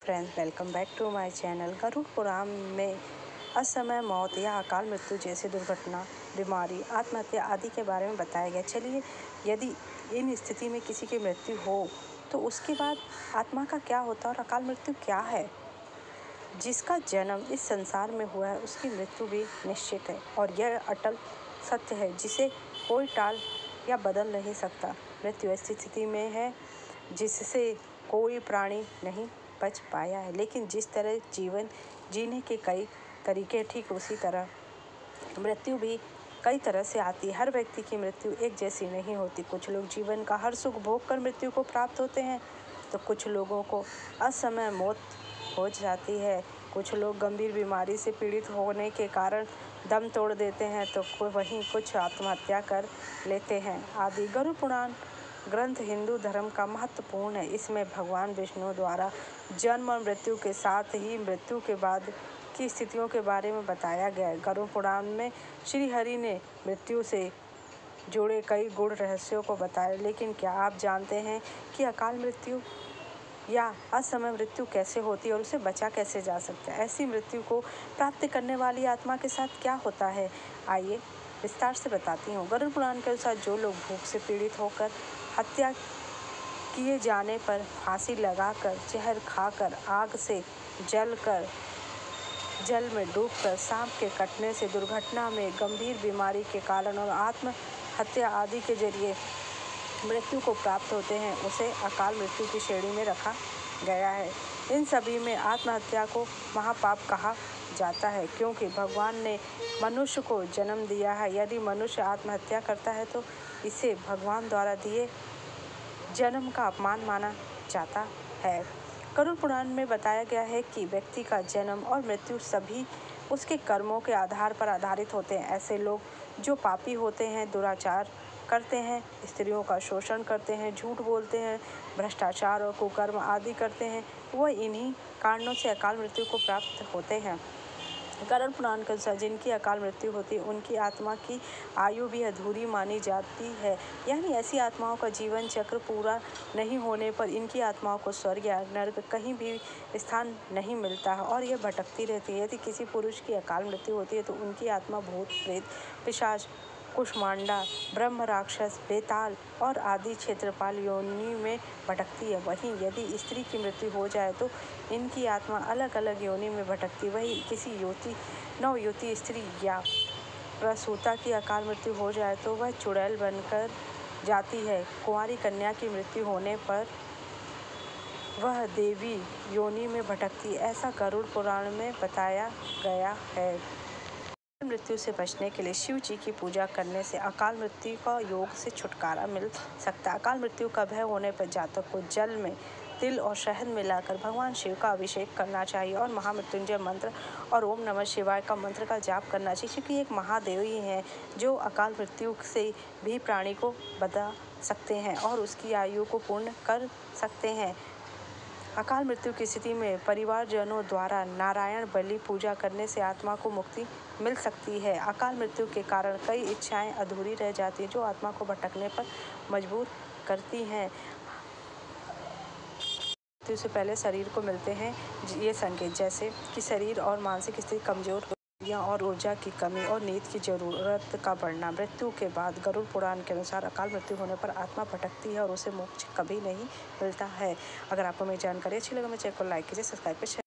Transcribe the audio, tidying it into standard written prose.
Friends, welcome back to my channel. Garuda Purana में असमय मौत या अकाल मृत्यु जैसी दुर्घटना, बीमारी, आत्महत्या आदि के बारे में बताया गया। चलिए, यदि इन स्थिति में किसी की मृत्यु हो तो उसके बाद आत्मा का क्या होता है और अकाल मृत्यु क्या है। जिसका जन्म इस संसार में हुआ है उसकी मृत्यु भी निश्चित है और यह अटल सत्य है जिसे कोई टाल या बदल नहीं सकता। मृत्यु ऐसी स्थिति में है जिससे कोई प्राणी नहीं बच पाया है, लेकिन जिस तरह जीवन जीने के कई तरीके, ठीक उसी तरह मृत्यु भी कई तरह से आती है। हर व्यक्ति की मृत्यु एक जैसी नहीं होती। कुछ लोग जीवन का हर सुख भोग कर मृत्यु को प्राप्त होते हैं तो कुछ लोगों को असमय मौत हो जाती है। कुछ लोग गंभीर बीमारी से पीड़ित होने के कारण दम तोड़ देते हैं तो वहीं कुछ आत्महत्या कर लेते हैं आदि। गरुड़ पुराण ग्रंथ हिंदू धर्म का महत्वपूर्ण है। इसमें भगवान विष्णु द्वारा जन्म और मृत्यु के साथ ही मृत्यु के बाद की स्थितियों के बारे में बताया गया है। गरुड़ पुराण में श्री हरि ने मृत्यु से जुड़े कई गूढ़ रहस्यों को बताया, लेकिन क्या आप जानते हैं कि अकाल मृत्यु या असमय मृत्यु कैसे होती है और उसे बचा कैसे जा सकता है। ऐसी मृत्यु को प्राप्त करने वाली आत्मा के साथ क्या होता है, आइए विस्तार से बताती हूँ। गरुड़ पुराण के अनुसार जो लोग भूख से पीड़ित होकर, हत्या किए जाने पर, फांसी लगाकर, जहर खाकर, आग से जलकर, जल में डूबकर, सांप के कटने से, दुर्घटना में, गंभीर बीमारी के कारण और आत्महत्या आदि के जरिए मृत्यु को प्राप्त होते हैं, उसे अकाल मृत्यु की श्रेणी में रखा गया है। इन सभी में आत्महत्या को महापाप कहा जाता है क्योंकि भगवान ने मनुष्य को जन्म दिया है। यदि मनुष्य आत्महत्या करता है तो इसे भगवान द्वारा दिए जन्म का अपमान माना जाता है। गरुड़ पुराण में बताया गया है कि व्यक्ति का जन्म और मृत्यु सभी उसके कर्मों के आधार पर आधारित होते हैं। ऐसे लोग जो पापी होते हैं, दुराचार करते हैं, स्त्रियों का शोषण करते हैं, झूठ बोलते हैं, भ्रष्टाचार और कुकर्म आदि करते हैं, वह इन्हीं कारणों से अकाल मृत्यु को प्राप्त होते हैं। गरुड़ पुराण के अनुसार जिनकी अकाल मृत्यु होती है उनकी आत्मा की आयु भी अधूरी मानी जाती है, यानी ऐसी आत्माओं का जीवन चक्र पूरा नहीं होने पर इनकी आत्माओं को स्वर्ग या नर्क कहीं भी स्थान नहीं मिलता है और यह भटकती रहती है। यदि किसी पुरुष की अकाल मृत्यु होती है तो उनकी आत्मा भूत, प्रेत, पिशाच, कुष्मांडा, ब्रह्म, राक्षस, बेताल और आदि क्षेत्रपाल योनि में भटकती है। वहीं यदि स्त्री की मृत्यु हो जाए तो इनकी आत्मा अलग अलग योनि में भटकती है। वहीं किसी नवयुवती स्त्री या प्रसूता की अकाल मृत्यु हो जाए तो वह चुड़ैल बनकर जाती है। कुंवारी कन्या की मृत्यु होने पर वह देवी योनि में भटकती है। ऐसा गरुड़ पुराण में बताया गया है। मृत्यु से बचने के लिए शिव जी की पूजा करने से अकाल मृत्यु का योग से छुटकारा मिल सकता है। अकाल मृत्यु का भय होने पर जातक को जल में तिल और शहद मिलाकर भगवान शिव का अभिषेक करना चाहिए और महामृत्युंजय मंत्र और ओम नमः शिवाय का मंत्र का जाप करना चाहिए, क्योंकि एक महादेव ही हैं जो अकाल मृत्यु से भी प्राणी को बचा सकते हैं और उसकी आयु को पूर्ण कर सकते हैं। अकाल मृत्यु की स्थिति में परिवारजनों द्वारा नारायण बलि पूजा करने से आत्मा को मुक्ति मिल सकती है। अकाल मृत्यु के कारण कई इच्छाएं अधूरी रह जाती हैं जो आत्मा को भटकने पर मजबूर करती हैं। मृत्यु से पहले शरीर को मिलते हैं ये संकेत, जैसे कि शरीर और मानसिक स्थिति कमजोर और ऊर्जा की कमी और नींद की जरूरत का बढ़ना। मृत्यु के बाद गरुड़ पुराण के अनुसार अकाल मृत्यु होने पर आत्मा भटकती है और उसे मोक्ष कभी नहीं मिलता है। अगर आपको मेरी जानकारी अच्छी लगे मेरे चैनल को लाइक कीजिए, सब्सक्राइब कीजिए।